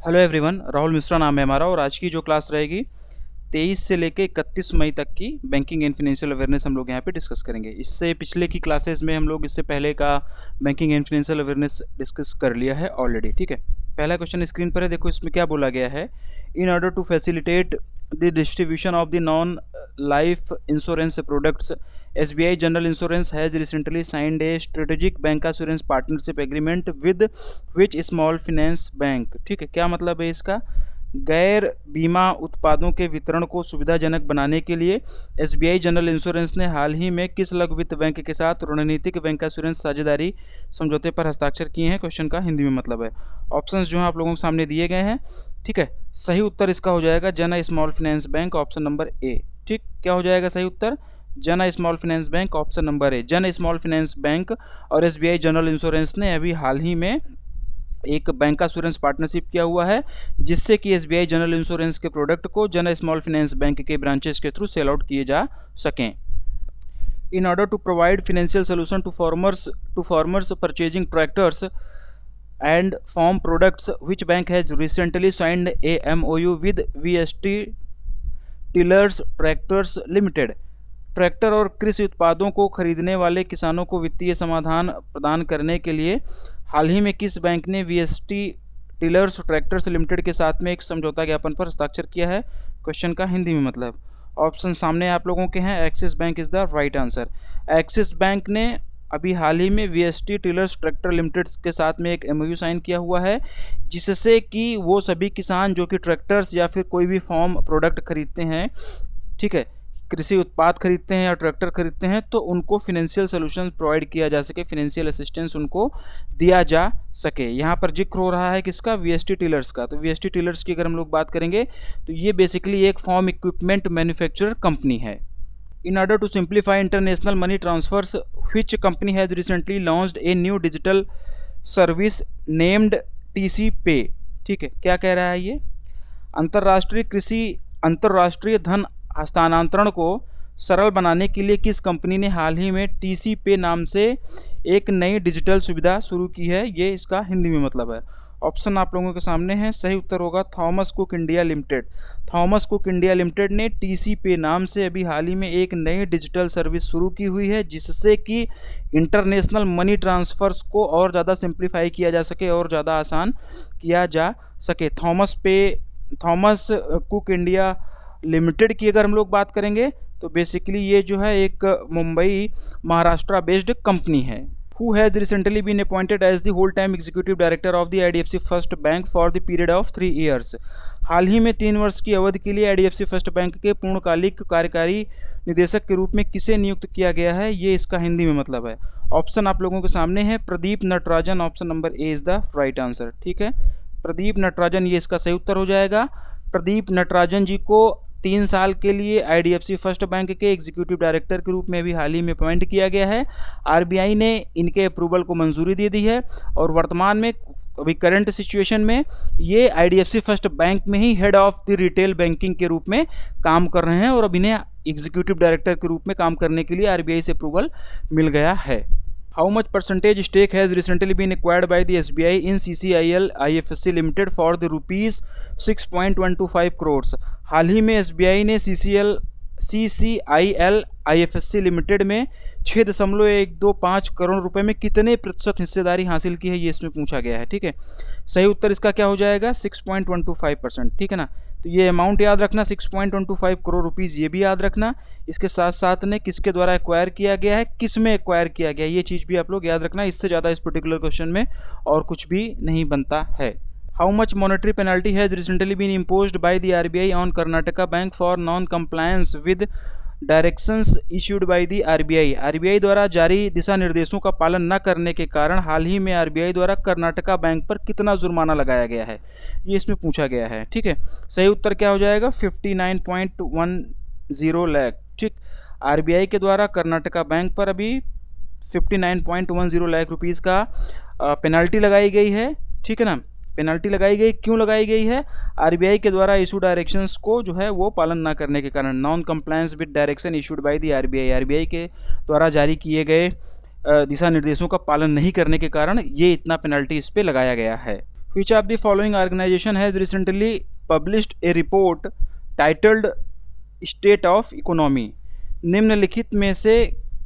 Hello everyone, Rahul Mishra नाम है हमारा और आज की जो क्लास रहेगी 23 से लेके 31 मई तक की बैंकिंग एंड फाइनेंशियल अवेयरनेस हम लोग यहाँ पे डिस्कस करेंगे। इससे पिछले की क्लासेस में हम लोग इससे पहले का banking and financial awareness discuss कर लिया है ऑलरेडी। ठीक है, पहला क्वेश्चन स्क्रीन पर है, देखो इसमें क्या बोला गया है। In order to facilitate the distribution of the non life insurance products, SBI General Insurance has recently signed a strategic bank assurance partnership agreement with which small finance bank। ठीक है, क्या मतलब है इसका? गैर बीमा उत्पादों के वितरण को सुविधाजनक बनाने के लिए SBI जनरल इंश्योरेंस ने हाल ही में किस लघु वित्त बैंक के साथ रणनीतिक बैंक एश्योरेंस साझेदारी समझौते पर हस्ताक्षर किए हैं? क्वेश्चन का हिंदी में मतलब है। ऑप्शंस जो है आप लोगों के सामने दिए गए हैं। ठीक है, सही उत्तर इसका हो जाएगा जन small finance bank, option number A. ठीक, क्या हो जाएगा सही उत्तर? जन small finance bank, option number A. जन स्मॉल फाइनेंस बैंक और SBI जनरल इंश्योरेंस ने अभी हाल ही में एक बैंक एश्योरेंस पार्टनरशिप किया हुआ है, जिससे कि SBI जनरल इंश्योरेंस के प्रोडक्ट को जन स्मॉल फाइनेंस बैंक के ब्रांचेस के थ्रू सेल आउट किए जा सकें। In order to provide financial solution to farmers purchasing tractors and farm products, which bank has recently signed a MOU with VST Tillers Tractors Limited? Tractor और कृषि उत्पादों को खरीदने वाले किसानों को वित्तीय समाधान प्रदान करने के लिए हाल ही में किस बैंक ने VST टिलर्स ट्रैक्टर्स लिमिटेड के साथ में एक समझौता ज्ञापन पर हस्ताक्षर किया है? क्वेश्चन का हिंदी में मतलब। ऑप्शन सामने आप लोगों के हैं। Axis bank is the right answer. Axis bank ने अभी हाल ही में VST टिलर्स ट्रैक्टर लिमिटेड के साथ में एक MOU साइन किया हुआ है, जिससे कि वो सभी किसान जो कि ट्रैक्टर्स या फिर कोई भी फार्म प्रोडक्ट खरीदते हैं, ठीक है, कृषि उत्पाद खरीदते हैं या ट्रैक्टर खरीदते हैं, तो उनको फिनेंशियल सोल्यूशन प्रोवाइड किया जा सके, फिनेंशियल असिस्टेंस उनको दिया जा सके। यहाँ पर जिक्र हो रहा है किसका? VST टिलर्स का। तो VST टिलर्स की अगर हम लोग बात करेंगे तो ये बेसिकली एक फार्म इक्विपमेंट मैन्युफैक्चरर कंपनी है। In order to simplify international money transfers, which company has recently launched a new digital service named TC pay. ठीक है, क्या कह रहा है ये? अंतर्राष्ट्रीय धन हस्तांतरण को सरल बनाने के लिए किस कंपनी ने हाल ही में TC पे नाम से एक नई डिजिटल सुविधा शुरू की है? ये इसका हिंदी में मतलब है। ऑप्शन आप लोगों के सामने है। सही उत्तर होगा Thomas cook India limited. Thomas cook India limited ने TC पे नाम से अभी हाल ही में एक नई डिजिटल सर्विस शुरू की हुई है, जिससे कि इंटरनेशनल मनी ट्रांसफर्स को और ज़्यादा सिंप्लीफाई किया जा सके और ज़्यादा आसान किया जा सके। थॉमस कुक इंडिया लिमिटेड की अगर हम लोग बात करेंगे तो बेसिकली ये जो है एक मुंबई महाराष्ट्र बेस्ड कंपनी है। Who has recently been appointed as the whole time executive director of the IDFC first bank for the period of 3 years. हाल ही में 3 वर्ष की अवधि के लिए IDFC फर्स्ट बैंक के पूर्णकालिक कार्यकारी निदेशक के रूप में किसे नियुक्त किया गया है? ये इसका हिंदी में मतलब है। ऑप्शन आप लोगों के सामने है। Pradeep Natarajan, option number A is the right answer. ठीक है, प्रदीप नटराजन ये इसका सही उत्तर हो जाएगा। प्रदीप नटराजन जी को 3 साल के लिए IDFC फर्स्ट बैंक के एग्जीक्यूटिव डायरेक्टर के रूप में भी हाल ही में अपॉइंट किया गया है। RBI ने इनके अप्रूवल को मंजूरी दे दी है और वर्तमान में अभी करंट सिचुएशन में ये IDFC फर्स्ट बैंक में ही head of the retail banking के रूप में काम कर रहे हैं और अब इन्हें एग्जीक्यूटिव डायरेक्टर के रूप में काम करने के लिए RBI से अप्रूवल मिल गया है। How much percentage stake has recently been acquired by the SBI in CCIL IFSC Limited for the rupees 6.125 crores? हाल ही में SBI ने CCIL IFSC लिमिटेड में 6.125 करोड़ रुपए में कितने प्रतिशत हिस्सेदारी हासिल की है? ये इसमें पूछा गया है। ठीक है, सही उत्तर इसका क्या हो जाएगा? 6.125%। ठीक है ना, तो ये अमाउंट याद रखना 6.125 करोड़ रुपीज़, ये भी याद रखना। इसके साथ साथ ने किसके द्वारा एक्वायर किया गया है, किस में एक्वायर किया गया है, ये चीज़ भी आप लोग याद रखना। इससे ज़्यादा इस पर्टिकुलर क्वेश्चन में और कुछ भी नहीं बनता है। How much monetary penalty has recently been imposed by the RBI on Karnataka bank for non compliance with directions issued by the RBI द्वारा जारी दिशा निर्देशों का पालन न करने के कारण हाल ही में RBI द्वारा कर्नाटका बैंक पर कितना जुर्माना लगाया गया है? ये इसमें पूछा गया है। ठीक है, सही उत्तर क्या हो जाएगा? 59.10 लाख। ठीक, RBI के द्वारा कर्नाटका बैंक पर अभी 59.10 लाख रुपीज़ का पेनल्टी लगाई गई है। ठीक है ना, पेनल्टी लगाई गई, क्यों लगाई गई है? RBI के द्वारा इशू डायरेक्शंस को जो है वो पालन ना करने के कारण, non compliance with direction issued by the RBI के द्वारा जारी किए गए दिशा निर्देशों का पालन नहीं करने के कारण ये इतना पेनल्टी इस पे लगाया गया है। Which of the following organization has recently published a report titled State of Economy? निम्नलिखित में से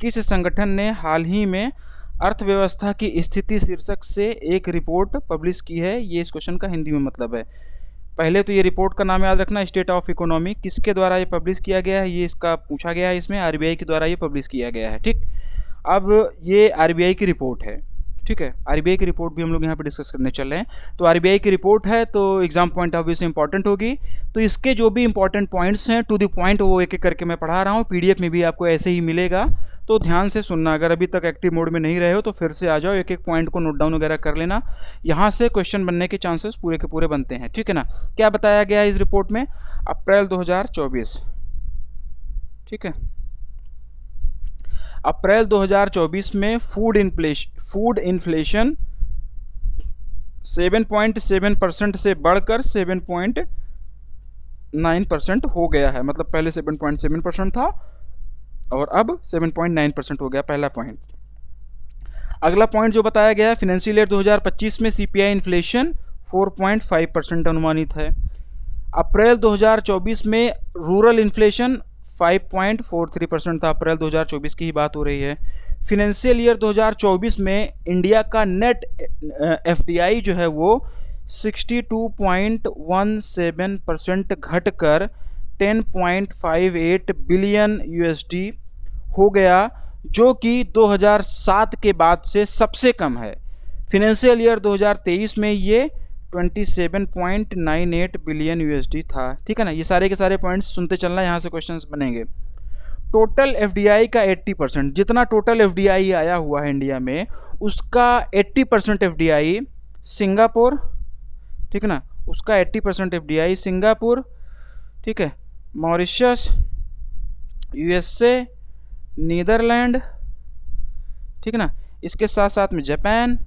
किस संगठन ने हाल ही में अर्थव्यवस्था की स्थिति शीर्षक से एक रिपोर्ट पब्लिश की है? ये इस क्वेश्चन का हिंदी में मतलब है। पहले तो ये रिपोर्ट का नाम याद रखना, स्टेट ऑफ इकोनॉमी। किसके द्वारा ये पब्लिश किया गया है, ये इसका पूछा गया है। इसमें आरबीआई के द्वारा ये पब्लिश किया गया है। ठीक, अब ये आरबीआई की रिपोर्ट है। ठीक है, आरबीआई की रिपोर्ट भी हम लोग यहाँ पे डिस्कस करने चल रहे हैं। तो आरबीआई की रिपोर्ट है तो एग्जाम पॉइंट ऑफ व्यू से इंपॉर्टेंट होगी। तो इसके जो भी इंपॉर्टेंट पॉइंट्स हैं टू द पॉइंट वो एक एक करके मैं पढ़ा रहा हूँ। पीडीएफ में भी आपको ऐसे ही मिलेगा, तो ध्यान से सुनना। अगर अभी तक एक्टिव मोड में नहीं रहे हो तो फिर से आ जाओ, एक एक पॉइंट को नोट डाउन वगैरह कर लेना। यहाँ से क्वेश्चन बनने के चांसेस पूरे के पूरे बनते हैं। ठीक है ना। क्या बताया गया है इस रिपोर्ट में? अप्रैल 2024, ठीक है, अप्रैल 2024 में फूड इन्फ्लेशन 7.7% से बढ़कर 7.9% हो गया है। मतलब पहले 7.7% था और अब 7.9% हो गया, पहला पॉइंट। अगला पॉइंट जो बताया गया है, फाइनेंशियल ईयर 2025 में सीपीआई इन्फ्लेशन 4.5% अनुमानित है। अप्रैल 2024 में रूरल इन्फ्लेशन 5.43% था। अप्रैल 2024 की ही बात हो रही है। फाइनेंशियल ईयर 2024 में इंडिया का नेट एफडीआई जो है वो 62.17% घटकर 10.58 बिलियन यूएसडी हो गया, जो कि 2007 के बाद से सबसे कम है। फाइनेंशियल ईयर 2023 में ये 27.98 बिलियन यूएसडी था। ठीक है ना। ये सारे के सारे पॉइंट्स सुनते चलना, यहाँ से क्वेश्चंस बनेंगे। टोटल एफडीआई का 80%, जितना टोटल एफडीआई आया हुआ है इंडिया में, उसका 80% एफडीआई सिंगापुर, ठीक है ना, उसका 80% एफडीआई सिंगापुर, ठीक है, मॉरिशस, यूएसए, नीदरलैंड, ठीक है ना, इसके साथ साथ में जापान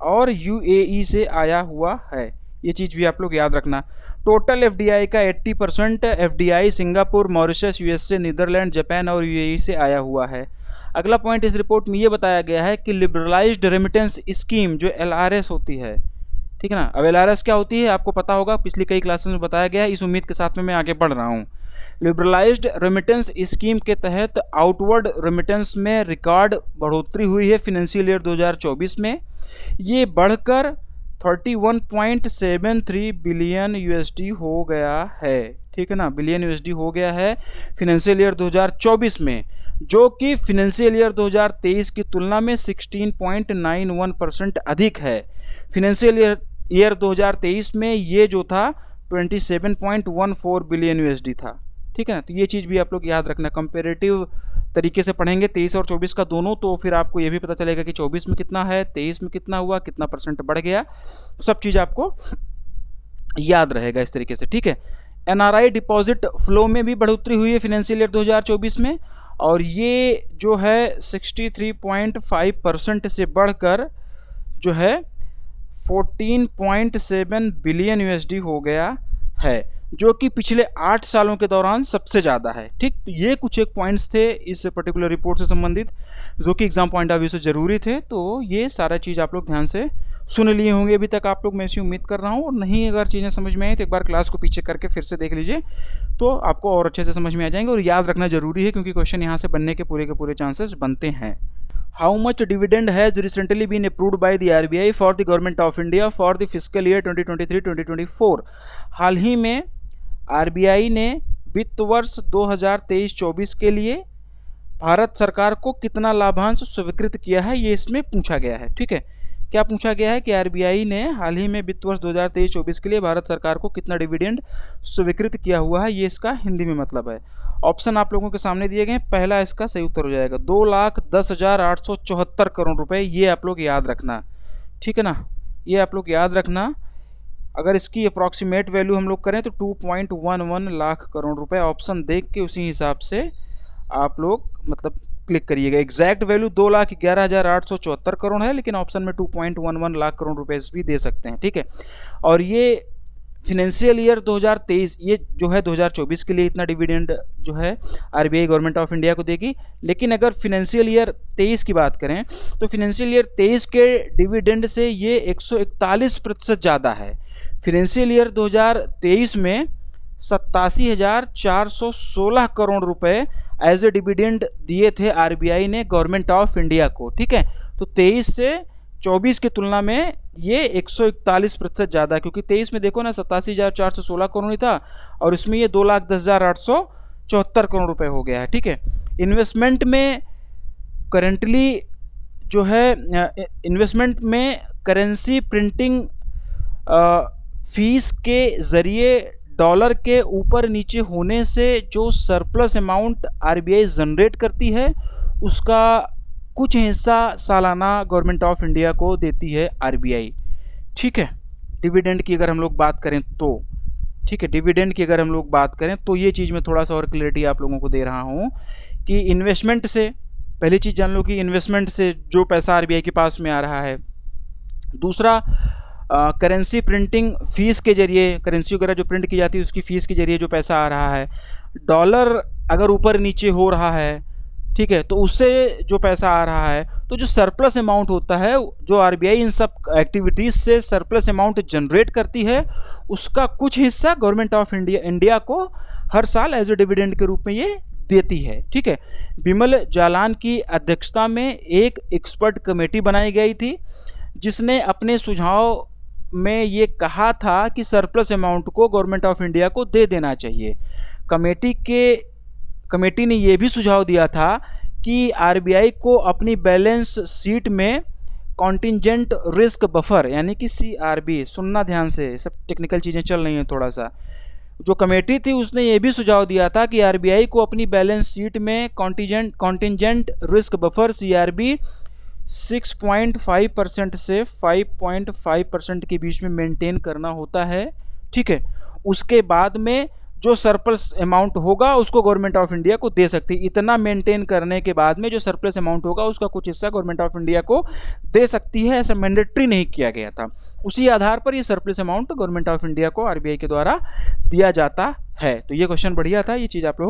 और यूएई से आया हुआ है। ये चीज़ भी आप लोग याद रखना। टोटल एफडीआई का 80% FDI Singapore, Mauritius, USA, Netherlands, Japan और यूएई से आया हुआ है। अगला पॉइंट इस रिपोर्ट में ये बताया गया है कि लिबरलाइज्ड रेमिटेंस स्कीम जो एलआरएस होती है, ठीक है ना। अब एलआरएस क्या होती है आपको पता होगा, पिछली कई क्लासेस में बताया गया है। इस उम्मीद के साथ में मैं आगे बढ़ रहा हूँ। लिबरलाइज्ड रेमिटेंस स्कीम के तहत आउटवर्ड रेमिटेंस में रिकॉर्ड बढ़ोतरी हुई है फाइनेंशियल ईयर 2024 में। ये बढ़कर 31.73 बिलियन यूएसडी हो गया है। ठीक है ना, बिलियन यूएसडी हो गया है फाइनेंशियल ईयर 2024 में, जो कि फाइनेंशियल ईयर 2023 की तुलना में 16.91% अधिक है। फाइनेंशियल ईयर 2023 में ये जो था 27.14 बिलियन यूएसडी था। ठीक है ना। तो ये चीज़ भी आप लोग याद रखना। कंपेरेटिव तरीके से पढ़ेंगे 23 और 24 का दोनों, तो फिर आपको ये भी पता चलेगा कि 24 में कितना है, 23 में कितना हुआ, कितना % बढ़ गया, सब चीज़ आपको याद रहेगा इस तरीके से। ठीक है। एनआरआई डिपॉजिट फ्लो में भी बढ़ोतरी हुई है फाइनेंशियल ईयर 2024 में, और ये जो है 63.5% से बढ़कर जो है 14.7 बिलियन यूएसडी हो गया है, जो कि पिछले 8 सालों के दौरान सबसे ज़्यादा है। ठीक, तो ये कुछ एक पॉइंट्स थे इस पर्टिकुलर रिपोर्ट से संबंधित, जो कि एग्जाम पॉइंट ऑफ व्यू से ज़रूरी थे। तो ये सारा चीज़ आप लोग ध्यान से सुन लिए होंगे अभी तक आप लोग, मैं ऐसी उम्मीद कर रहा हूँ। और नहीं अगर चीज़ें समझ में आई तो एक बार क्लास को पीछे करके फिर से देख लीजिए, तो आपको और अच्छे से समझ में आ जाएंगे। और याद रखना जरूरी है, क्योंकि क्वेश्चन यहाँ से बनने के पूरे चांसेस बनते हैं। How much dividend has recently been approved by the RBI for the Government of India for the fiscal year 2023-2024? हाल ही में आरबीआई ने वित्त वर्ष 2023-24 के लिए भारत सरकार को कितना लाभांश स्वीकृत किया है, ये इसमें पूछा गया है। ठीक है, क्या पूछा गया है कि आरबीआई ने हाल ही में वित्त वर्ष 2023-24 के लिए भारत सरकार को कितना डिविडेंड स्वीकृत किया हुआ है, ये इसका हिंदी में मतलब है। ऑप्शन आप लोगों के सामने दिए गए हैं। पहला इसका सही उत्तर हो जाएगा 2,10,874 करोड़ रुपए। ये आप लोग याद रखना, ठीक है ना, ये आप लोग याद रखना। अगर इसकी अप्रॉक्सीमेट वैल्यू हम लोग करें तो 2.11 लाख करोड़ रुपए। ऑप्शन देख के उसी हिसाब से आप लोग मतलब क्लिक करिएगा। एग्जैक्ट वैल्यू 2,11,874 करोड़ है, लेकिन ऑप्शन में 2.11 लाख करोड़ रुपए भी दे सकते हैं। ठीक है, और ये फिनेंशियल ईयर 2023, ये जो है 2024 के लिए इतना डिविडेंड जो है आरबीआई गवर्नमेंट ऑफ इंडिया को देगी। लेकिन अगर फिनेंशियल ईयर 23 की बात करें तो फिनेंशियल ईयर 23 के डिविडेंड से ये 141% ज़्यादा है। फिनेंशियल ईयर 2023 में 87,416 करोड़ रुपए एज ए डिविडेंड दिए थे आरबीआई ने गवर्नमेंट ऑफ इंडिया को। ठीक है, तो 23 से 24 की तुलना में ये 141% ज़्यादा, क्योंकि 23 में देखो ना 87,416 करोड़ ही था और इसमें ये 2,10,874 करोड़ रुपए हो गया है। ठीक है, इन्वेस्टमेंट में करेंटली जो है इन्वेस्टमेंट में करेंसी प्रिंटिंग फीस के ज़रिए डॉलर के ऊपर नीचे होने से जो सरप्लस अमाउंट आरबीआई जनरेट करती है उसका कुछ हिस्सा सालाना गवर्नमेंट ऑफ इंडिया को देती है आरबीआई। ठीक है, डिविडेंड की अगर हम लोग बात करें तो, ठीक है, डिविडेंड की अगर हम लोग बात करें तो ये चीज़ मैं थोड़ा सा और क्लियरिटी आप लोगों को दे रहा हूँ कि इन्वेस्टमेंट से, पहली चीज़ जान लो कि इन्वेस्टमेंट से जो पैसा आरबीआई के पास में आ रहा है। दूसरा, करेंसी प्रिंटिंग फीस के जरिए, करेंसी वगैरह जो प्रिंट की जाती है उसकी फ़ीस के जरिए जो पैसा आ रहा है। डॉलर अगर ऊपर नीचे हो रहा है, ठीक है, तो उससे जो पैसा आ रहा है, तो जो सरप्लस अमाउंट होता है, जो आरबीआई इन सब एक्टिविटीज़ से सरप्लस अमाउंट जनरेट करती है, उसका कुछ हिस्सा गवर्नमेंट ऑफ इंडिया को हर साल एज ए डिविडेंड के रूप में ये देती है। ठीक है, बिमल जालान की अध्यक्षता में एक एक्सपर्ट कमेटी बनाई गई थी जिसने अपने सुझाव में ये कहा था कि सरप्लस अमाउंट को गवर्नमेंट ऑफ इंडिया को दे देना चाहिए। कमेटी ने यह भी सुझाव दिया था कि आरबीआई को अपनी बैलेंस शीट में कॉन्टिजेंट रिस्क बफर यानी कि सीआरबी, सुनना ध्यान से, सब टेक्निकल चीज़ें चल रही हैं थोड़ा सा, जो कमेटी थी उसने ये भी सुझाव दिया था कि आरबीआई को अपनी बैलेंस शीट में कॉन्टिजेंट रिस्क बफर सीआरबी 6.5% से 5.5% के बीच में मेंटेन करना होता है। ठीक है, उसके बाद में जो सरप्लस अमाउंट होगा उसको गवर्नमेंट ऑफ इंडिया को दे सकती है। इतना मेंटेन करने के बाद में जो सरप्लस अमाउंट होगा उसका कुछ हिस्सा गवर्नमेंट ऑफ इंडिया को दे सकती है, ऐसा मैंडेटरी नहीं किया गया था। उसी आधार पर ये surplus amount government of India को आरबीआई के द्वारा दिया जाता है। तो ये क्वेश्चन बढ़िया था, ये चीज़ आप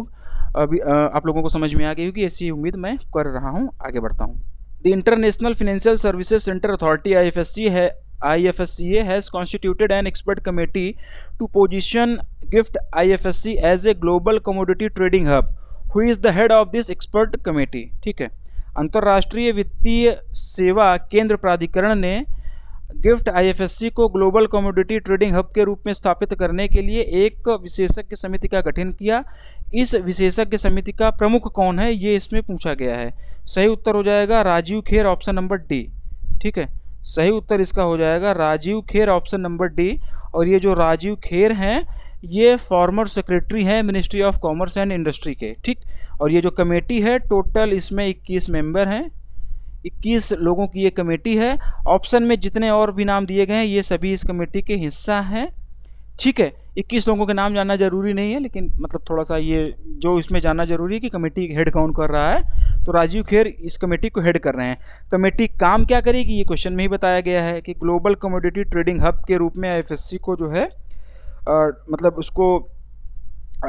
लोगों को समझ में आ गई होगी, ऐसी उम्मीद मैं कर रहा हूँ। आगे बढ़ता हूँ। The international financial services centre authority IFSCA has constituted an expert committee to position GIFT IFSC as a global commodity trading hub. Who is the head of this expert committee? ठीक है, अंतर्राष्ट्रीय वित्तीय सेवा केंद्र प्राधिकरण ने गिफ्ट IFSC को global commodity trading hub के रूप में स्थापित करने के लिए एक विशेषज्ञ समिति का गठन किया। इस विशेषज्ञ समिति का प्रमुख कौन है, ये इसमें पूछा गया है। सही उत्तर हो जाएगा Rajiv Kher, option number D. ठीक है, सही उत्तर इसका हो जाएगा Rajiv Kher, option number D. और ये जो राजीव खेर हैं ये फॉर्मर सेक्रेटरी हैं ministry of commerce and industry के। ठीक, और ये जो कमेटी है टोटल इसमें 21 मेंबर हैं, 21 लोगों की ये कमेटी है। ऑप्शन में जितने और भी नाम दिए गए हैं ये सभी इस कमेटी के हिस्सा हैं। ठीक है, 21 लोगों के नाम जानना जरूरी नहीं है, लेकिन मतलब थोड़ा सा ये जो इसमें जानना जरूरी है कि कमेटी हेड कौन कर रहा है। तो राजीव खेर इस कमेटी को हेड कर रहे हैं। कमेटी काम क्या करेगी ये क्वेश्चन में ही बताया गया है कि ग्लोबल कमोडिटी ट्रेडिंग हब के रूप में IFSC को जो है मतलब उसको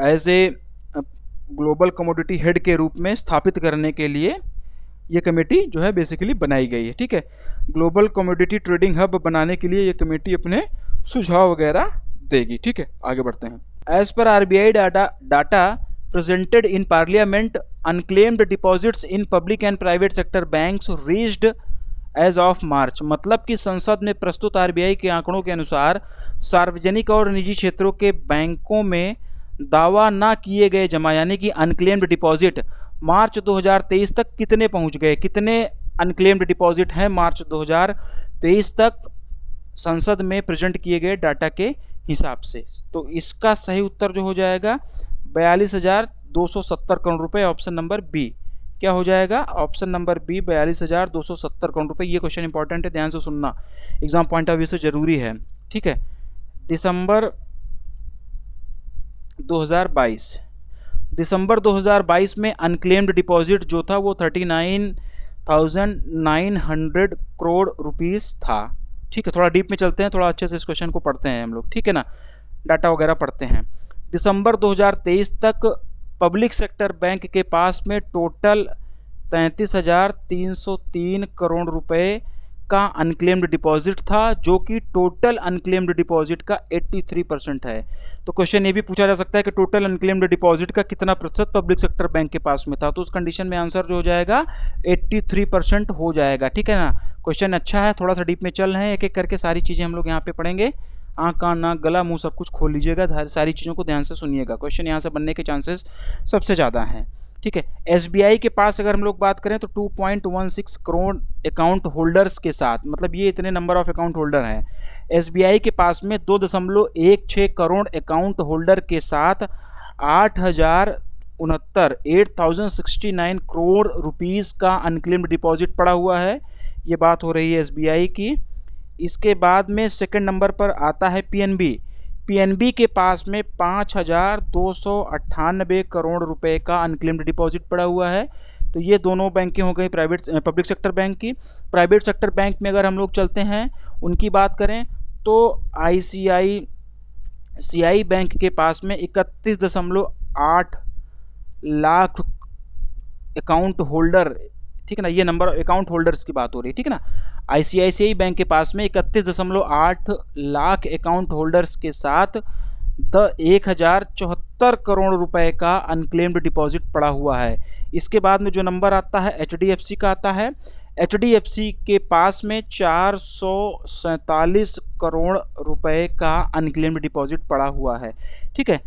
as a global commodity head के रूप में स्थापित करने के लिए ये कमेटी जो है बेसिकली बनाई गई है। ठीक है, ग्लोबल कमोडिटी ट्रेडिंग हब बनाने के लिए ये कमेटी अपने सुझाव वगैरह देगी। ठीक है, आगे बढ़ते हैं। As per RBI data presented in parliament, unclaimed deposits in public and private sector banks reached as of March. मतलब कि संसद में प्रस्तुत आरबीआई के आंकड़ों के अनुसार सार्वजनिक और निजी क्षेत्रों के बैंकों में दावा ना किए गए जमा यानी कि अनक्लेम्ड डिपॉजिट मार्च 2023 तक कितने पहुंच गए, कितने अनक्लेम्ड डिपॉजिट हैं मार्च 2023 तक संसद में प्रेजेंट किए गए डाटा के हिसाब से। तो इसका सही उत्तर जो हो जाएगा 42,270 करोड़ रुपए, ऑप्शन नंबर बी। क्या हो जाएगा, ऑप्शन नंबर बी 42,270 करोड़ रुपए। ये क्वेश्चन इंपॉर्टेंट है, ध्यान से सुनना, एग्जाम पॉइंट ऑफ व्यू से जरूरी है। ठीक है, दिसंबर 2022 में अनक्लेम्ड डिपॉजिट जो था वो 39,900 करोड़ रुपीस था। ठीक है, थोड़ा डीप में चलते हैं, थोड़ा अच्छे से इस क्वेश्चन को पढ़ते हैं हम लोग। ठीक है ना, डाटा वगैरह पढ़ते हैं। दिसंबर 2023 तक पब्लिक सेक्टर बैंक के पास में टोटल 33,303 करोड़ रुपए का अनक्लेम्ड डिपॉजिट था, जो कि टोटल अनक्लेम्ड डिपॉजिट का 83% है। तो क्वेश्चन ये भी पूछा जा सकता है कि टोटल अनक्लेम्ड डिपॉजिट का कितना प्रतिशत पब्लिक सेक्टर बैंक के पास में था, तो उस कंडीशन में आंसर जो हो जाएगा 83% हो जाएगा। ठीक है ना, क्वेश्चन अच्छा है, थोड़ा सा डीप में चल रहे हैं, एक एक करके सारी चीज़ें हम लोग यहाँ पे पढ़ेंगे। आँख कान नाक गला मुंह सब कुछ खोल लीजिएगा, सारी चीज़ों को ध्यान से सुनिएगा, क्वेश्चन यहाँ से बनने के चांसेस सबसे ज़्यादा हैं। ठीक है, एसबीआई के पास अगर हम लोग बात करें तो 2.16 करोड़ अकाउंट होल्डर्स के साथ, मतलब ये इतने नंबर ऑफ अकाउंट होल्डर हैं एसबीआई के पास में, 2.16 करोड़ अकाउंट होल्डर के साथ 8,069 करोड़ रुपीज़ का अनक्लेम्ड डिपॉजिट पड़ा हुआ है। ये बात हो रही है एसबीआई की। इसके बाद में सेकंड नंबर पर आता है पीएनबी। पीएनबी के पास में 5,298 करोड़ रुपए का अनक्लेम्ड डिपॉजिट पड़ा हुआ है। तो ये दोनों बैंकें हो गई पब्लिक सेक्टर बैंक की। प्राइवेट सेक्टर बैंक में अगर हम लोग चलते हैं, उनकी बात करें तो आईसीआईसीआई बैंक के पास में 31.8 लाख अकाउंट होल्डर, ठीक है ना, ये नंबर अकाउंट होल्डर्स की बात हो रही है। ठीक है ना, आईसीआईसीआई बैंक के पास में 31.8 लाख अकाउंट होल्डर्स के साथ 1,074 करोड़ रुपए का अनक्लेम्ड डिपॉजिट पड़ा हुआ है। इसके बाद में जो नंबर आता है एचडीएफसी का आता है। एचडीएफसी के पास में 447 करोड़ रुपए का अनक्लेम्ड डिपॉजिट पड़ा हुआ है। ठीक है,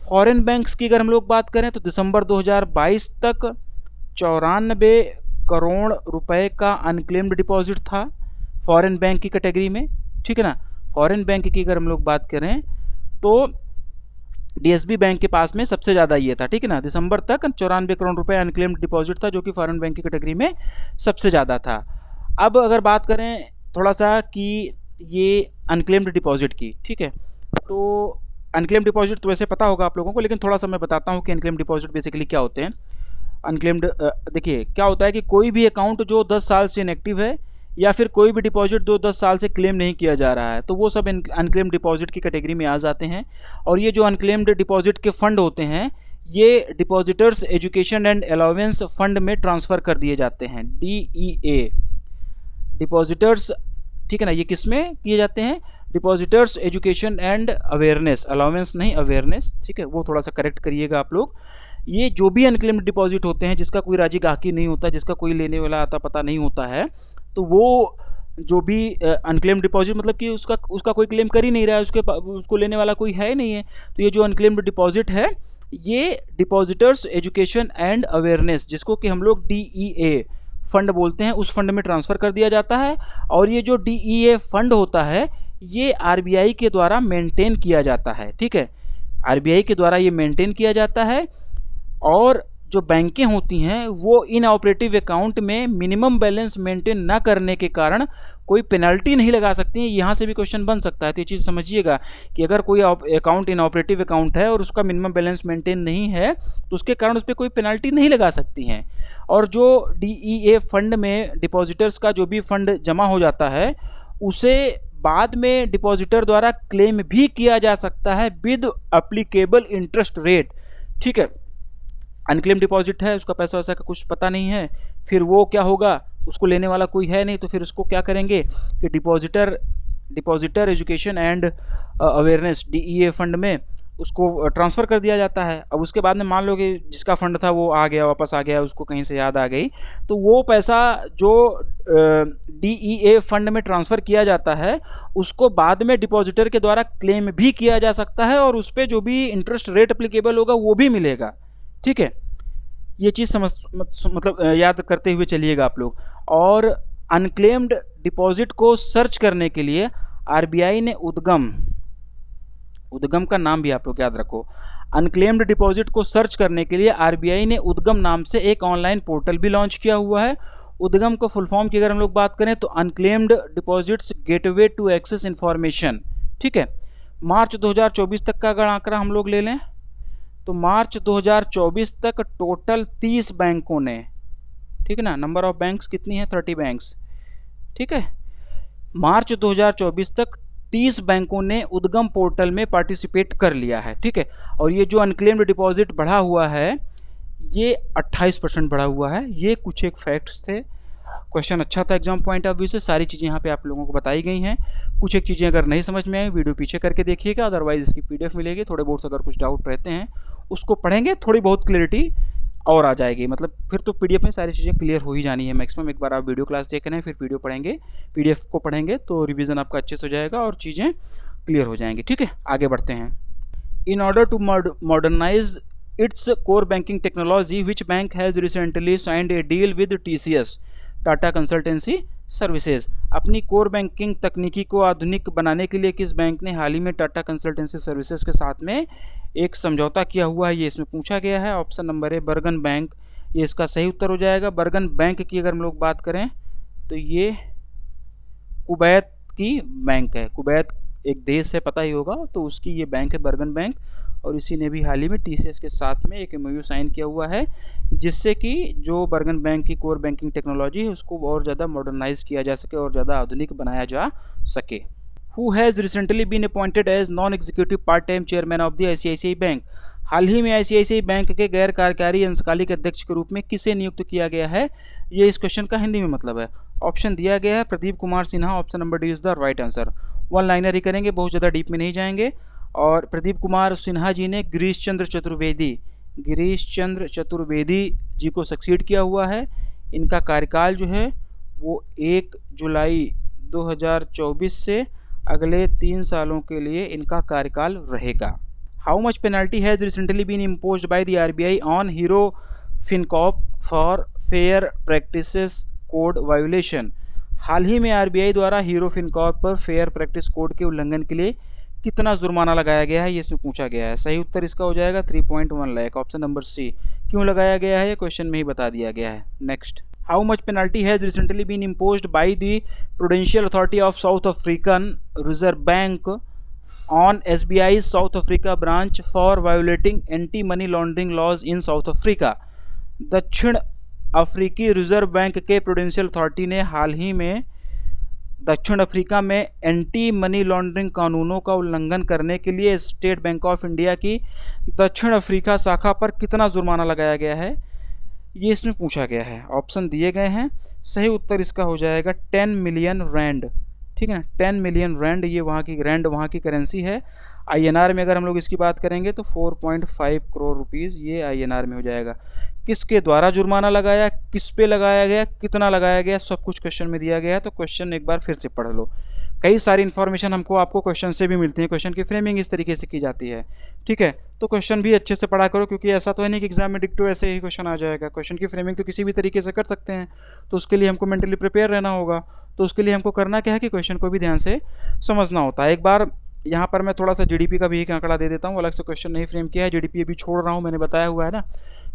फॉरेन बैंक्स की अगर हम लोग बात करें तो दिसंबर 2022 तक 94 करोड़ रुपए का अनक्लेम्ड डिपॉजिट था फॉरेन बैंक की कैटेगरी में। ठीक है ना, फॉरेन बैंक की अगर हम लोग बात करें तो डीएसबी बैंक के पास में सबसे ज़्यादा ये था। ठीक है ना, दिसंबर तक 94 करोड़ रुपए अनक्लेम्ड डिपॉजिट था, जो कि फॉरेन बैंक की कैटेगरी में सबसे ज़्यादा था। अब अगर बात करें थोड़ा सा कि ये अनक्लेम्ड डिपॉजिट की, ठीक है, तो अनक्लेम्ड डिपॉजिट तो वैसे पता होगा आप लोगों को, लेकिन थोड़ा सा मैं बताता हूँ कि अनक्लेम्ड डिपॉजिट बेसिकली क्या होते हैं। अनक्लेम्ड देखिए क्या होता है कि कोई भी अकाउंट जो 10 साल से इनएक्टिव है, या फिर कोई भी डिपॉजिट जो 10 साल से क्लेम नहीं किया जा रहा है, तो वो सब अनक्लेम्ड डिपॉजिट की कैटेगरी में आ जाते हैं। और ये जो अनक्लेम्ड डिपॉजिट के फंड होते हैं, ये depositors education and allowance fund में ट्रांसफ़र कर दिए जाते हैं, DEA डिपॉजिटर्स। ठीक है ना, ये किस में किए जाते हैं, depositors education and awareness, allowance नहीं अवेयरनेस। ठीक है, वो थोड़ा सा करेक्ट करिएगा आप लोग। ये जो भी अनक्लेम्ड डिपॉजिट होते हैं, जिसका कोई राजी गाहकी नहीं होता, जिसका कोई लेने वाला आता पता नहीं होता है, तो वो जो भी अनक्लेम्ड डिपॉजिट, मतलब कि उसका कोई क्लेम कर ही नहीं रहा है, उसको लेने वाला कोई है नहीं है, तो ये जो अनक्लेम्ड डिपॉजिट है, ये डिपॉजिटर्स एजुकेशन एंड अवेयरनेस, जिसको कि हम लोग DEA फंड बोलते हैं, उस फंड में ट्रांसफ़र कर दिया जाता है। और ये जो DEA फंड होता है, ये RBI के द्वारा मेंटेन किया जाता है। ठीक है, RBI के द्वारा ये मेंटेन किया जाता है। और जो बैंकें होती हैं, वो इन ऑपरेटिव अकाउंट में मिनिमम बैलेंस मेंटेन ना करने के कारण कोई पेनल्टी नहीं लगा सकती हैं। यहाँ से भी क्वेश्चन बन सकता है, तो ये चीज़ समझिएगा कि अगर कोई अकाउंट इन ऑपरेटिव अकाउंट है और उसका मिनिमम बैलेंस मेंटेन नहीं है, तो उसके कारण उस पर कोई पेनल्टी नहीं लगा सकती हैं। और जो DEA फंड में डिपॉजिटर्स का जो भी फंड जमा हो जाता है, उसे बाद में डिपॉजिटर द्वारा क्लेम भी किया जा सकता है विद अप्लीकेबल इंटरेस्ट रेट। ठीक है, अनक्लेम डिपॉजिट है, उसका पैसा वैसा का कुछ पता नहीं है, फिर वो क्या होगा, उसको लेने वाला कोई है नहीं, तो फिर उसको क्या करेंगे कि depositor education and awareness DEA fund में उसको ट्रांसफ़र कर दिया जाता है। अब उसके बाद में मान लो कि जिसका फंड था वो आ गया, वापस आ गया, उसको कहीं से याद आ गई, तो वो पैसा जो DEA फंड में ट्रांसफ़र किया जाता है, उसको बाद में डिपॉजिटर के द्वारा क्लेम भी किया जा सकता है, और उस पर जो भी इंटरेस्ट रेट अप्लीकेबल होगा वो भी मिलेगा। ठीक है, ये चीज़ मतलब याद करते हुए चलिएगा आप लोग। और अनक्लेम्ड डिपॉजिट को सर्च करने के लिए RBI ने उद्गम का नाम भी आप लोग याद रखो। अनक्लेम्ड डिपॉजिट को सर्च करने के लिए RBI ने उद्गम नाम से एक ऑनलाइन पोर्टल भी लॉन्च किया हुआ है। उद्गम को फुल फॉर्म की अगर हम लोग बात करें तो unclaimed deposits gateway to access information. ठीक है, मार्च 2024 तक का अगर आंकड़ा हम लोग ले लें तो मार्च 2024 तक टोटल 30 बैंकों ने, ठीक है ना, नंबर ऑफ बैंक्स कितनी है, 30 बैंक्स। ठीक है, मार्च 2024 तक 30 बैंकों ने उद्गम पोर्टल में पार्टिसिपेट कर लिया है, ठीक है। और ये जो अनक्लेम्ड डिपॉजिट बढ़ा हुआ है ये 28% बढ़ा हुआ है। ये कुछ एक फैक्ट्स थे। क्वेश्चन अच्छा था एग्जाम पॉइंट ऑफ व्यू से, सारी चीज़ें यहाँ पे आप लोगों को बताई गई हैं। कुछ एक चीज़ें अगर नहीं समझ में आई वीडियो पीछे करके देखिएगा, अदरवाइज इसकी PDF मिलेगी। थोड़े बहुत अगर कुछ डाउट रहते हैं उसको पढ़ेंगे, थोड़ी बहुत क्लियरिटी और आ जाएगी। मतलब फिर तो PDF में सारी चीज़ें क्लियर हो ही जानी है मैक्सिमम। एक बार आप वीडियो क्लास देख रहे हैं फिर वीडियो पढ़ेंगे, PDF को पढ़ेंगे तो रिवीजन आपका अच्छे से हो जाएगा और चीज़ें क्लियर हो जाएंगी, ठीक है। आगे बढ़ते हैं। In order to modernise its core banking technology which bank has recently signed a deal with TCS Tata consultancy services. अपनी कोर बैंकिंग तकनीकी को आधुनिक बनाने के लिए किस बैंक ने हाल ही में टाटा कंसल्टेंसी सर्विसेज के साथ में एक समझौता किया हुआ है, ये इसमें पूछा गया है। ऑप्शन नंबर है बर्गन बैंक, ये इसका सही उत्तर हो जाएगा। बर्गन बैंक की अगर हम लोग बात करें तो ये कुवैत की बैंक है। कुवैत एक देश है, पता ही होगा, तो उसकी ये बैंक है बर्गन बैंक। और इसी ने भी हाल ही में TCS के साथ में एक MOU साइन किया हुआ है जिससे कि जो बर्गन बैंक की कोर बैंकिंग टेक्नोलॉजी है उसको और ज़्यादा मॉडर्नाइज किया जा सके और ज़्यादा आधुनिक बनाया जा सके। Who has recently been appointed as non-executive part-time chairman of the ICICI bank. हाल ही में ICICI बैंक के गैर कार्यकारी अंशकालिक अध्यक्ष के रूप में किसे नियुक्त किया गया है, ये इस क्वेश्चन का हिंदी में मतलब है। ऑप्शन दिया गया है Pradeep Kumar Sinha. Option number D is the right answer. One liner ही करेंगे, बहुत ज़्यादा डीप में नहीं जाएंगे। और प्रदीप कुमार सिन्हा जी ने गिरीश चंद्र चतुर्वेदी जी को सक्सीड किया हुआ है। इनका कार्यकाल जो है वो 1 जुलाई 2024 से अगले 3 सालों के लिए इनका कार्यकाल रहेगा। How much penalty has recently been imposed by the RBI on Hero FinCorp for fair practices code violation. हाल ही में RBI द्वारा हीरो फिनकॉर्प पर फेयर प्रैक्टिस कोड के उल्लंघन के लिए कितना जुर्माना लगाया गया है, ये इसमें पूछा गया है। सही उत्तर इसका हो जाएगा 3.1 लाख। ऑप्शन नंबर सी। क्यों लगाया गया है ये क्वेश्चन में ही बता दिया गया है। Next, how much penalty has recently been imposed by the prudential authority of South African reserve bank on SBI South Africa branch for violating anti money laundering laws in South Africa. दक्षिण अफ्रीकी reserve bank के prudential authority ने हाल ही में दक्षिण Africa में anti money laundering कानूनों का उल्लंघन करने के लिए स्टेट बैंक ऑफ इंडिया की दक्षिण अफ्रीका शाखा पर कितना जुर्माना लगाया गया है, ये इसमें पूछा गया है। ऑप्शन दिए गए हैं, सही उत्तर इसका हो जाएगा 10 मिलियन रैंड, ठीक है ना। 10 मिलियन रैंड ये वहाँ की करेंसी है। INR में अगर हम लोग इसकी बात करेंगे तो 4.5 करोड़ रुपीज़ ये INR में हो जाएगा। किसके द्वारा जुर्माना लगाया, किस पे लगाया गया, कितना लगाया गया, सब कुछ क्वेश्चन में दिया गया है। तो क्वेश्चन एक बार फिर से पढ़ लो। कई सारी इन्फॉर्मेशन आपको क्वेश्चन से भी मिलती है। क्वेश्चन की फ्रेमिंग इस तरीके से की जाती है, ठीक है। तो क्वेश्चन भी अच्छे से पढ़ा करो, क्योंकि ऐसा तो है नहीं कि एग्जाम में डिक्टो ऐसे ही क्वेश्चन आ जाएगा। क्वेश्चन की फ्रेमिंग तो किसी भी तरीके से कर सकते हैं, तो उसके लिए हमको मेंटली प्रिपेयर रहना होगा। तो उसके लिए हमको करना क्या है कि क्वेश्चन को भी ध्यान से समझना होता है। एक बार यहाँ पर मैं थोड़ा सा GDP का भी एक आंकड़ा दे देता हूँ। अलग से क्वेश्चन नहीं फ्रेम किया है, GDP अभी छोड़ रहा हूँ, मैंने बताया हुआ है ना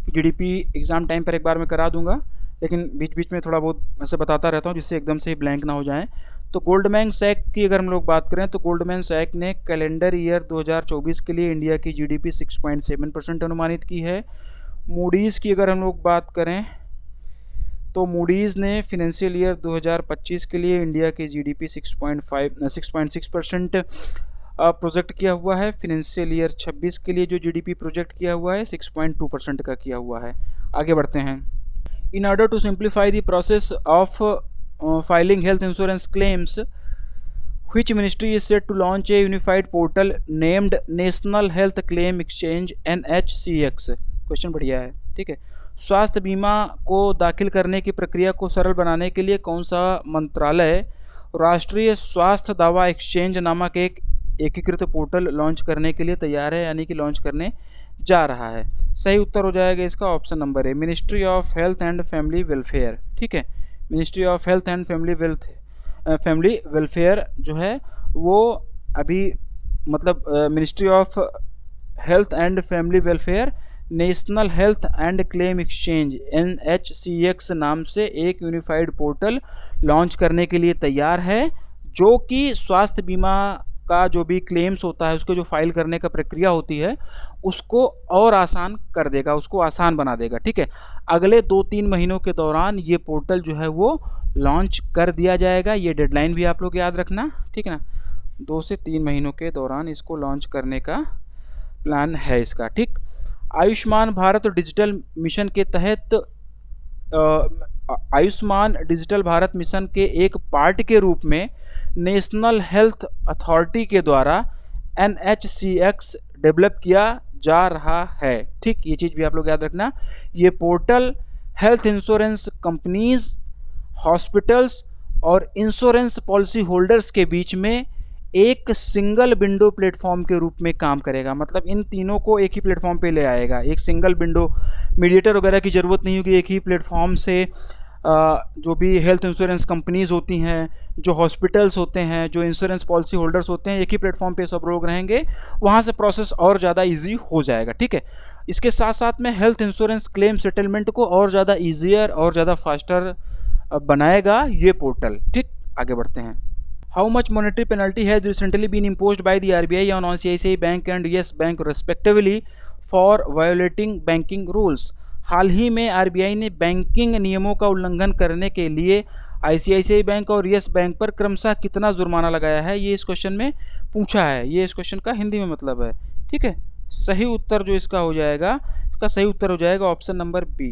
कि GDP एग्ज़ाम टाइम पर एक बार मैं करा दूंगा, लेकिन बीच बीच में थोड़ा बहुत ऐसे बताता रहता हूँ जिससे एकदम से ही ब्लैंक ना हो जाए। तो गोल्डमैन सैक की अगर हम लोग बात करें तो गोल्डमैन सैक ने कैलेंडर ईयर 2024 के लिए इंडिया की GDP 6.7% अनुमानित की है। मूडीज़ की अगर हम लोग बात करें तो मूडीज़ ने फिनेंशियल ईयर 2025 के लिए इंडिया की GDP 6.6% प्रोजेक्ट किया हुआ है। फिनेंशियल ईयर 26 के लिए जो GDP प्रोजेक्ट किया हुआ है 6.2% का किया हुआ है। आगे बढ़ते हैं। In order to simplify the process of filing health insurance claims, which ministry is set to launch a unified portal named National Health Claim Exchange NHCX। Question बढ़िया है, ठीक है। स्वास्थ्य बीमा को दाखिल करने की प्रक्रिया को सरल बनाने के लिए कौन सा मंत्रालय राष्ट्रीय स्वास्थ्य दावा एक्सचेंज नामक एक एकीकृत पोर्टल लॉन्च करने के लिए तैयार है, यानी कि लॉन्च करने जा रहा है। सही उत्तर हो जाएगा इसका ऑप्शन नंबर है ministry of health and family welfare, ठीक है। Ministry of health and family welfare जो है वो अभी मतलब ministry of health and family welfare national health and claim exchange NHCX नाम से एक यूनिफाइड पोर्टल लॉन्च करने के लिए तैयार है, जो कि स्वास्थ्य बीमा का जो भी क्लेम्स होता है उसको जो फाइल करने का प्रक्रिया होती है उसको और आसान कर देगा, उसको आसान बना देगा, ठीक है। अगले 2-3 महीनों के दौरान ये पोर्टल जो है वो लॉन्च कर दिया जाएगा। ये डेडलाइन भी आप लोग याद रखना, ठीक है ना। 2 से 3 महीनों के दौरान इसको लॉन्च करने का प्लान है इसका, ठीक। आयुष्मान भारत डिजिटल मिशन के तहत आयुष्मान डिजिटल भारत मिशन के एक पार्ट के रूप में नेशनल हेल्थ अथॉरिटी के द्वारा NHCX डेवलप किया जा रहा है, ठीक। ये चीज़ भी आप लोग याद रखना। ये portal health insurance companies, hospitals और इंश्योरेंस पॉलिसी होल्डर्स के बीच में एक सिंगल विंडो प्लेटफॉर्म के रूप में काम करेगा। मतलब इन तीनों को एक ही प्लेटफॉर्म पे ले आएगा, एक सिंगल विंडो, मीडिएटर वगैरह की ज़रूरत नहीं होगी। एक ही प्लेटफॉर्म से जो भी हेल्थ इंश्योरेंस कंपनीज होती हैं, जो हॉस्पिटल्स होते हैं, जो इंश्योरेंस पॉलिसी होल्डर्स होते हैं, एक ही प्लेटफॉर्म पे सब लोग रहेंगे। वहाँ से प्रोसेस और ज़्यादा ईजी हो जाएगा, ठीक है। इसके साथ साथ में हेल्थ इंश्योरेंस क्लेम सेटलमेंट को और ज़्यादा ईजियर और ज़्यादा फास्टर बनाएगा ये पोर्टल, ठीक। आगे बढ़ते हैं। How much monetary penalty has recently been imposed by the RBI on ICICI bank and Yes Bank respectively for violating banking rules. हाल ही में RBI ने बैंकिंग नियमों का उल्लंघन करने के लिए ICICI बैंक और येस बैंक पर क्रमशः कितना जुर्माना लगाया है, ये इस क्वेश्चन में पूछा है। ये इस क्वेश्चन का हिंदी में मतलब है, ठीक है। सही उत्तर जो इसका हो जाएगा, इसका सही उत्तर हो जाएगा ऑप्शन नंबर बी,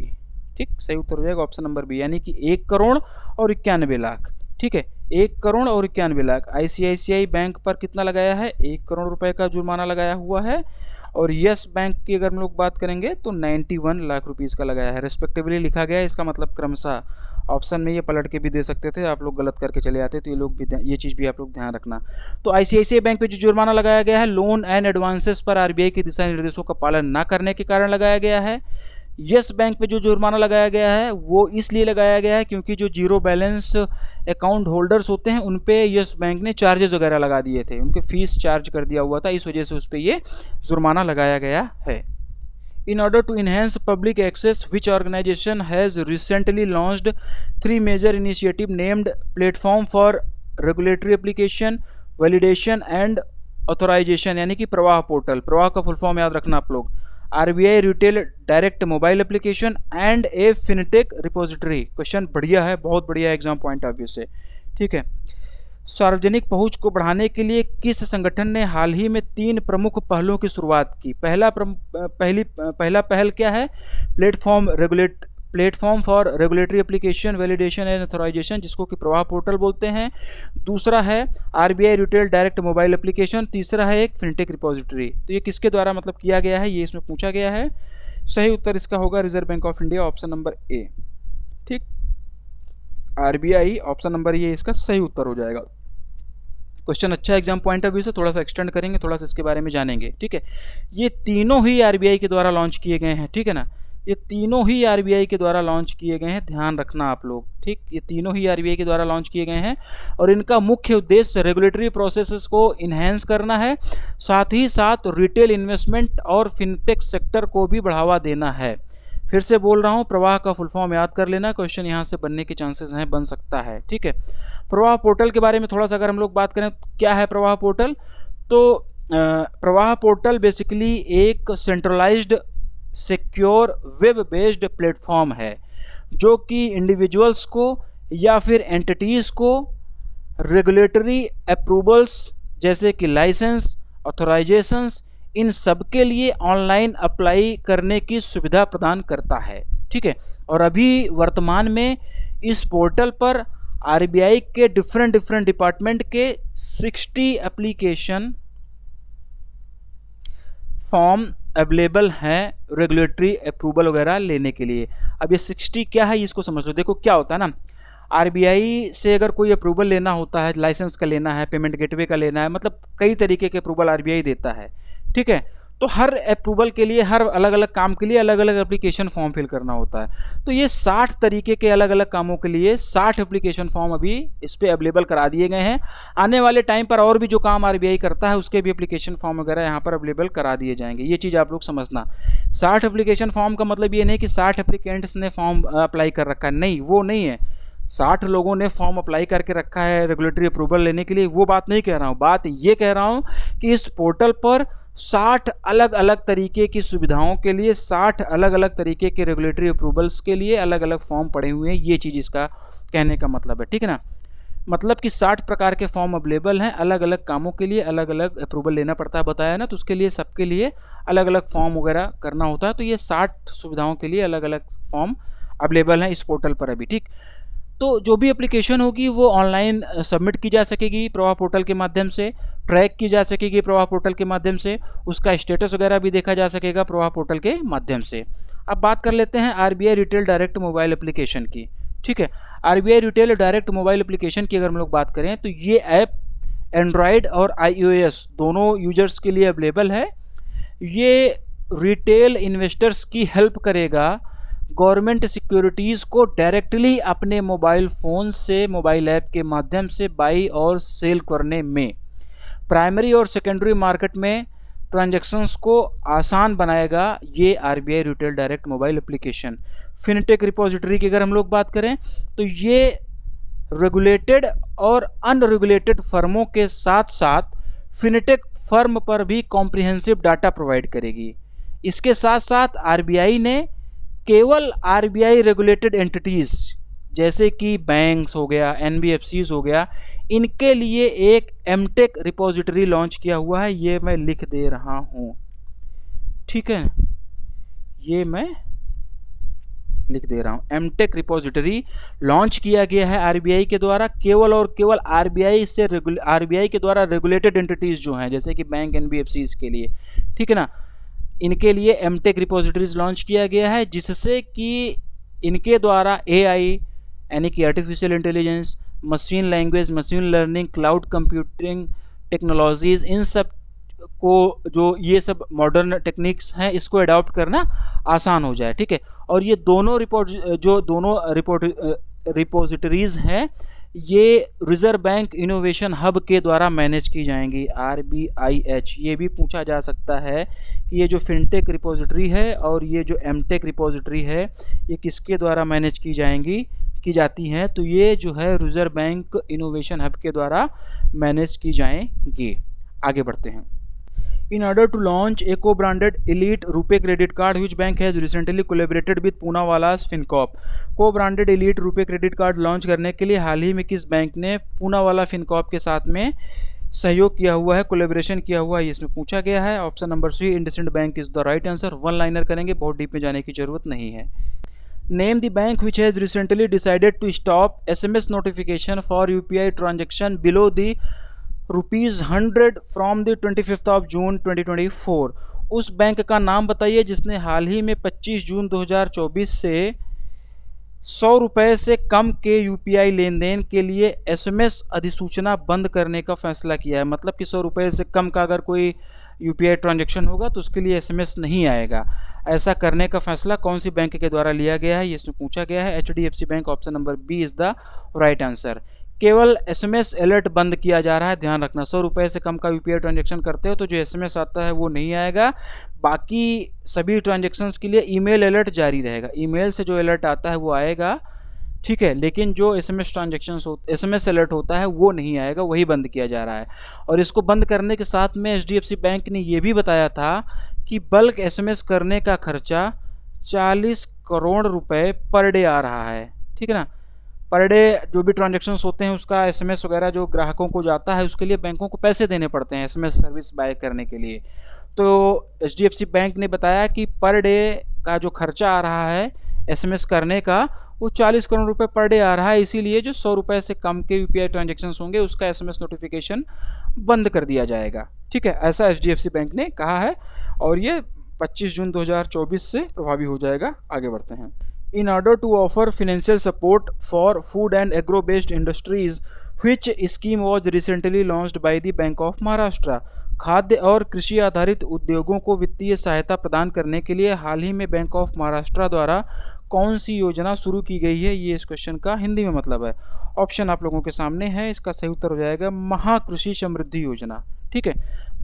ठीक। सही उत्तर हो जाएगा ऑप्शन नंबर बी, यानी कि 1 करोड़ और 91 लाख, ठीक है। 1 करोड़ और 91 लाख ICICI बैंक पर कितना लगाया है, 1 करोड़ रुपए का जुर्माना लगाया हुआ है। और यस बैंक की अगर हम लोग बात करेंगे तो 91 लाख रुपीज़ का लगाया है। रेस्पेक्टिवली लिखा गया है, इसका मतलब क्रमशः। ऑप्शन में ये पलट के भी दे सकते थे, आप लोग गलत करके चले आते, तो ये लोग भी ये चीज़ भी आप लोग ध्यान रखना। तो ICICI बैंक पे जो जुर्माना लगाया गया है, लोन एंड एडवांसेस पर RBI के दिशा निर्देशों का पालन न करने के कारण लगाया गया है। यस बैंक पे जो जुर्माना लगाया गया है वो इसलिए लगाया गया है क्योंकि जो जीरो बैलेंस अकाउंट होल्डर्स होते हैं उन पे यस बैंक ने चार्जेस वगैरह लगा दिए थे, उनके फीस चार्ज कर दिया हुआ था, इस वजह से उस पर ये जुर्माना लगाया गया है। In order to enhance public access, which organization has recently launched 3 major initiatives named Platform for Regulatory Application, Validation and Authorization, यानी कि प्रवाह पोर्टल। प्रवाह का फुल फॉर्म याद रखना आप लोग। RBI retail direct mobile application and A fintech repository. Question बढ़िया है, बहुत बढ़िया एग्जाम पॉइंट ऑफ व्यू से, ठीक है। सार्वजनिक पहुंच को बढ़ाने के लिए किस संगठन ने हाल ही में 3 प्रमुख पहलों की शुरुआत की? पहला पहल क्या है? Platform for regulatory application, validation and authorisation, जिसको कि प्रवाह पोर्टल बोलते हैं। दूसरा है RBI retail direct mobile application. तीसरा है एक फिनटेक रिपोजिटरी। तो ये किसके द्वारा मतलब किया गया है, ये इसमें पूछा गया है। सही उत्तर इसका होगा reserve bank of India, option number A, ठीक। RBI ऑप्शन नंबर ये इसका सही उत्तर हो जाएगा। क्वेश्चन अच्छा एग्जाम पॉइंट ऑफ व्यू से, थोड़ा सा एक्सटेंड करेंगे, थोड़ा सा इसके बारे में जानेंगे, ठीक है। ये तीनों ही RBI के द्वारा लॉन्च किए गए हैं, ठीक है ना। ये तीनों ही RBI के द्वारा लॉन्च किए गए हैं, ध्यान रखना आप लोग, ठीक। ये तीनों ही RBI के द्वारा लॉन्च किए गए हैं और इनका मुख्य उद्देश्य रेगुलेटरी प्रोसेसेस को इन्हेंस करना है, साथ ही साथ रिटेल इन्वेस्टमेंट और फिनटेक सेक्टर को भी बढ़ावा देना है। फिर से बोल रहा हूँ, प्रवाह का फुल फॉर्म याद कर लेना, क्वेश्चन यहाँ से बनने के चांसेस हैं, बन सकता है, ठीक है। प्रवाह पोर्टल के बारे में थोड़ा सा अगर हम लोग बात करें, क्या है प्रवाह पोर्टल? तो प्रवाह पोर्टल बेसिकली एक centralised secure web based platform है जो कि इंडिविजुअल्स को या फिर एंटिटीज़ को रेगुलेटरी अप्रूवल्स जैसे कि लाइसेंस, ऑथराइजेशंस, इन सब के लिए ऑनलाइन अप्लाई करने की सुविधा प्रदान करता है, ठीक है। और अभी वर्तमान में इस पोर्टल पर RBI के डिफरेंट डिपार्टमेंट के 60 एप्लीकेशन फॉर्म अवेलेबल हैं रेगुलेटरी अप्रूवल वगैरह लेने के लिए। अब ये 60 क्या है, इसको समझ लो। देखो क्या होता है ना, RBI से अगर कोई अप्रूवल लेना होता है, लाइसेंस का लेना है, पेमेंट गेटवे का लेना है, मतलब कई तरीके के अप्रूवल RBI देता है, ठीक है। तो हर अप्रूवल के लिए, हर अलग अलग काम के लिए अलग अलग एप्लीकेशन फॉर्म फिल करना होता है। तो ये 60 तरीके के अलग अलग कामों के लिए 60 एप्लीकेशन फॉर्म अभी इस पर अवेलेबल करा दिए गए हैं। आने वाले टाइम पर और भी जो काम RBI करता है उसके भी एप्लीकेशन फॉर्म वगैरह यहाँ पर अवेलेबल करा दिए जाएंगे। ये चीज़ आप लोग समझना। 60 एप्लीकेशन फॉर्म का मतलब ये नहीं कि 60 एप्लीकेंट्स ने फॉर्म अप्लाई कर रखा है, नहीं, वो नहीं है। 60 लोगों ने फॉर्म अप्लाई करके रखा है रेगुलेटरी अप्रूवल लेने के लिए, वो बात नहीं कह रहा हूँ। बात ये कह रहा हूँ कि इस पोर्टल पर 60 अलग अलग तरीके की सुविधाओं के लिए, 60 अलग अलग तरीके के रेगुलेटरी अप्रूवल्स के लिए अलग अलग फॉर्म पड़े हुए हैं। ये चीज़ इसका कहने का मतलब है, ठीक है ना। मतलब कि 60 प्रकार के फॉर्म अवेलेबल हैं, अलग अलग कामों के लिए अलग अलग अप्रूवल लेना पड़ता है, बताया ना, तो उसके लिए सबके लिए अलग अलग फॉर्म वगैरह करना होता है। तो ये 60 सुविधाओं के लिए अलग अलग फॉर्म अवेलेबल हैं इस पोर्टल पर अभी, ठीक। तो जो भी एप्लीकेशन होगी वो ऑनलाइन सबमिट की जा सकेगी प्रवाह पोर्टल के माध्यम से, ट्रैक की जा सकेगी प्रवाह पोर्टल के माध्यम से, उसका स्टेटस वगैरह भी देखा जा सकेगा प्रवाह पोर्टल के माध्यम से। अब बात कर लेते हैं RBI retail direct mobile application की, ठीक है। RBI retail direct mobile application की अगर हम लोग बात करें तो ये ऐप एंड्रॉयड और आईओएस दोनों यूजर्स के लिए अवेलेबल है। ये रिटेल इन्वेस्टर्स की हेल्प करेगा गवर्नमेंट सिक्योरिटीज़ को डायरेक्टली अपने मोबाइल फ़ोन से, मोबाइल ऐप के माध्यम से बाई और सेल करने में। प्राइमरी और सेकेंडरी मार्केट में ट्रांजैक्शंस को आसान बनाएगा ये RBI retail direct mobile application. Fintech repository की अगर हम लोग बात करें तो ये रेगुलेटेड और अनरेगुलेटेड फर्मों के साथ साथ फिनटेक फर्म पर भी कॉम्प्रिहेंसिव डाटा प्रोवाइड करेगी। इसके साथ साथ आरबीआई ने केवल आरबीआई रेगुलेटेड एंटिटीज़ जैसे कि बैंक्स हो गया, एनबीएफसीज हो गया, इनके लिए एक एमटेक रिपोजिटरी लॉन्च किया हुआ है। ये मैं लिख दे रहा हूँ, ठीक है, ये मैं लिख दे रहा हूँ। एमटेक रिपोजिटरी लॉन्च किया गया है आरबीआई के द्वारा, केवल और केवल आरबीआई के द्वारा रेगुलेटेड एंटिटीज़ जो हैं जैसे कि बैंक, एनबीएफसीज के लिए, ठीक है ना, इनके लिए एमटेक रिपोजिटरीज लॉन्च किया गया है, जिससे कि इनके द्वारा एआई यानी कि artificial intelligence, machine language, machine learning, cloud computing technologies, इन सब को, जो ये सब मॉडर्न टेक्निक्स हैं, इसको अडॉप्ट करना आसान हो जाए, ठीक है। और ये दोनों रिपोजिटरीज़ हैं ये रिजर्व बैंक इनोवेशन हब के द्वारा मैनेज की जाएंगी, RBIH। ये भी पूछा जा सकता है कि ये जो फिनटेक रिपोजिटरी है और ये जो एमटेक रिपोजिटरी है ये किसके द्वारा मैनेज की जाती हैं, तो ये जो है रिजर्व बैंक इनोवेशन हब के द्वारा मैनेज की जाएंगी। आगे बढ़ते हैं। In order to launch a co-branded elite RuPay credit card, which bank has recently collaborated with Poonawala's FinCorp? Co-branded elite RuPay credit card launch करने के लिए हाल ही में किस बैंक ने पूनावाला FinCorp के साथ में सहयोग किया हुआ है, कोलेबोरेशन किया हुआ है, इसमें पूछा गया है। Option number C, IndusInd bank is the right answer. One liner करेंगे, बहुत डीप में जाने की जरूरत नहीं है। Name the bank which has recently decided to stop SMS notification for UPI transaction below the ₹100 from the 25 of June 2024। उस bank का नाम बताइए जिसने हाल ही में 25 जून 2024 से ₹100 से कम के UPI लेन देन के लिए SMS अधिसूचना बंद करने का फैसला किया है। मतलब कि ₹100 से कम का अगर कोई UPI ट्रांजैक्शन होगा तो उसके लिए SMS नहीं आएगा। ऐसा करने का फैसला कौन सी बैंक के द्वारा लिया गया है, ये इसमें पूछा गया है। HDFC bank, option number B is the right answer. केवल SMS अलर्ट बंद किया जा रहा है, ध्यान रखना। ₹100 से कम का UPI ट्रांजैक्शन करते हो तो जो SMS आता है वो नहीं आएगा, बाकी सभी ट्रांजैक्शंस के लिए ईमेल अलर्ट जारी रहेगा। ईमेल से जो अलर्ट आता है वो आएगा, ठीक है, लेकिन जो SMS अलर्ट होता है वो नहीं आएगा, वही बंद किया जा रहा है। और इसको बंद करने के साथ में HDFC बैंक ने ये भी बताया था कि बल्क SMS करने का खर्चा 40 करोड़ रुपए पर डे आ रहा है, ठीक है ना। पर डे जो भी ट्रांजैक्शंस होते हैं उसका SMS वगैरह जो ग्राहकों को जाता है उसके लिए बैंकों को पैसे देने पड़ते हैं SMS सर्विस बाय करने के लिए। तो HDFC बैंक ने बताया कि पर डे का जो खर्चा आ रहा है SMS करने का वो 40 करोड़ रुपए पर डे आ रहा है, इसीलिए जो ₹100 से कम के UPI ट्रांजैक्शंस होंगे उसका SMS नोटिफिकेशन बंद कर दिया जाएगा, ठीक है, ऐसा HDFC बैंक ने कहा है और ये 25 जून 2024 से प्रभावी हो जाएगा। आगे बढ़ते हैं। In order to offer financial support for food and agro-based industries, which scheme was recently launched by the Bank of Maharashtra? खाद्य और कृषि आधारित उद्योगों को वित्तीय सहायता प्रदान करने के लिए हाल ही में बैंक ऑफ महाराष्ट्र द्वारा कौन सी योजना शुरू की गई है, ये इस क्वेश्चन का हिंदी में मतलब है। ऑप्शन आप लोगों के सामने है, इसका सही उत्तर हो जाएगा महाकृषि समृद्धि योजना, ठीक है,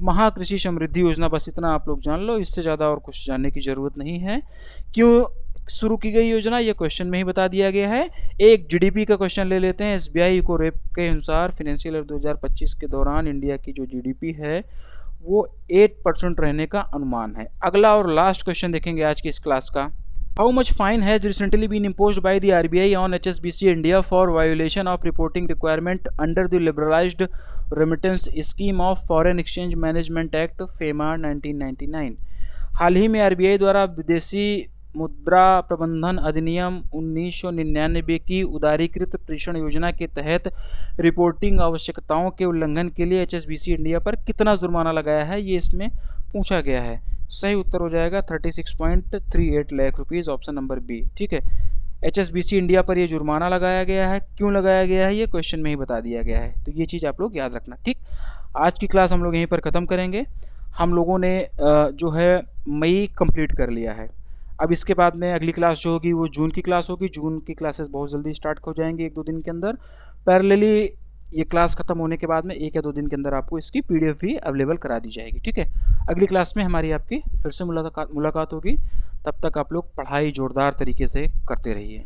महाकृषि समृद्धि योजना। बस इतना आप लोग जान लो, इससे ज़्यादा और कुछ जानने की ज़रूरत नहीं है। क्यों शुरू की गई योजना, ये क्वेश्चन में ही बता दिया गया है। एक GDP का क्वेश्चन ले लेते हैं। SBI इको रेप के अनुसार फाइनेंशियल ईयर 2025 के दौरान इंडिया की जो GDP है वो 8% रहने का अनुमान है। अगला और लास्ट क्वेश्चन देखेंगे आज की इस क्लास का। How much fine has recently been imposed by the RBI on HSBC India for violation of reporting requirement under the Liberalized Remittance Scheme of Foreign Exchange Management Act FEMA 1999? हाल ही में RBI द्वारा विदेशी मुद्रा प्रबंधन अधिनियम 1999 की उदारीकृत प्रेषण योजना के तहत रिपोर्टिंग आवश्यकताओं के उल्लंघन के लिए एचएसबीसी इंडिया पर कितना जुर्माना लगाया है, ये इसमें पूछा गया है। सही उत्तर हो जाएगा 36.38 lakh rupees, option number B. ठीक है, एचएसबीसी इंडिया पर ये जुर्माना लगाया गया है। क्यों लगाया गया है ये क्वेश्चन में ही बता दिया गया है, तो ये चीज़ आप लोग याद रखना। ठीक, आज की क्लास हम लोग यहीं पर ख़त्म करेंगे। हम लोगों ने जो है मई कंप्लीट कर लिया है। अब इसके बाद में अगली क्लास जो होगी वो जून की क्लास होगी। जून की क्लासेस बहुत जल्दी स्टार्ट हो जाएंगी, 1-2 दिन के अंदर। पैरेलली ये क्लास ख़त्म होने के बाद में 1 या 2 दिन के अंदर आपको इसकी पीडीएफ भी अवेलेबल करा दी जाएगी। ठीक है, अगली क्लास में हमारी आपकी फिर से मुलाकात होगी। तब तक आप लोग पढ़ाई जोरदार तरीके से करते रहिए।